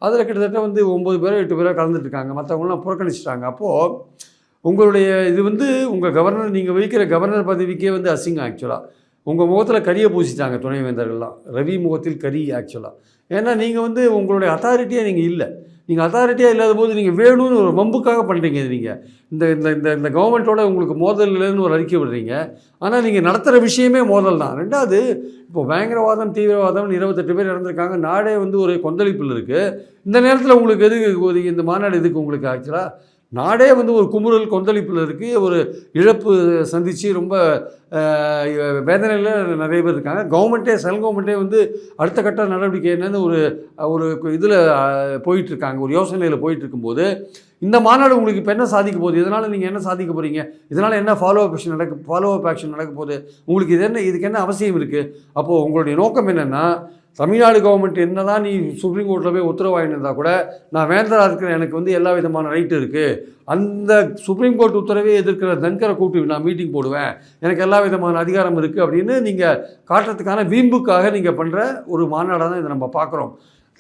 அதில் கிட்டத்தட்ட வந்து 9 பேரோ 8 பேரோ கலந்துட்டுருக்காங்க. மற்றவங்களாம் புறக்கணிச்சிட்டாங்க. அப்போது உங்களுடைய இது வந்து உங்கள் கவர்னர், நீங்கள் வகிக்கிற கவர்னர் பதவிக்கே வந்து அசிங்கம் ஆக்சுவலாக. உங்கள் முகத்தில் கரியை பூசிட்டாங்க துணைவேந்தர்கள்லாம். ரவி முகத்தில் கரி ஆக்சுவலாக. ஏன்னா நீங்கள் வந்து உங்களுடைய அத்தாரிட்டியாக நீங்கள் இல்லை. நீங்கள் அத்தாரிட்டியாக இல்லாத போது நீங்கள் வேணும்னு ஒரு வம்புக்காக பண்ணுறீங்க. நீங்கள் இந்த இந்த இந்த இந்த கவர்மெண்ட்டோட உங்களுக்கு மோதல் இல்லைன்னு ஒரு அறிக்கை விடுறீங்க. ஆனால் நீங்கள் நடத்துகிற விஷயமே மோதல் தான். ரெண்டாவது, இப்போ பயங்கரவாதம் தீவிரவாதம் 28 பேர் இறந்துருக்காங்க. நாடே வந்து ஒரு கொந்தளிப்பில் இருக்குது. இந்த நேரத்தில் உங்களுக்கு எதுக்கு இந்த மாநாடு எதுக்கு உங்களுக்கு ஆக்சுவலாக? நாடே வந்து ஒரு குமுறல் கொந்தளிப்பில் இருக்குது. ஒரு இழப்பு சந்தித்து ரொம்ப வேதனையில் நிறைய பேர் இருக்காங்க. சென்ட்ரல் கவர்மெண்ட்டே வந்து அடுத்த கட்ட நடவடிக்கை என்னன்னு ஒரு இதில் போயிட்டுருக்காங்க, ஒரு யோசனையில் போயிட்டுருக்கும்போது இந்த மாநாடு உங்களுக்கு இப்போ என்ன சாதிக்க போகுது? இதனால் நீங்கள் என்ன சாதிக்க போகிறீங்க? இதனால் என்ன ஃபாலோ அப் ஆக்ஷன் நடக்க போகுது? உங்களுக்கு இதுக்கு என்ன அவசியம் இருக்குது? அப்போது உங்களுடைய நோக்கம் என்னென்னா, தமிழ்நாடு கவர்மெண்ட் என்ன தான் நீ சுப்ரீம் கோர்ட்டில் போய் உத்தரவாயிருந்தால் கூட நான் வேந்தராக இருக்கிற எனக்கு வந்து எல்லா விதமான ரைட்டு இருக்குது. அந்த சுப்ரீம் கோர்ட் உத்தரவே எதிர்க்கிற தன்கரை கூப்பிட்டு நான் மீட்டிங் போடுவேன், எனக்கு எல்லா விதமான அதிகாரம் இருக்குது அப்படின்னு நீங்கள் காட்டுறதுக்கான வீம்புக்காக நீங்கள் பண்ணுற ஒரு மாநாடாக தான் இதை நம்ம பார்க்குறோம்.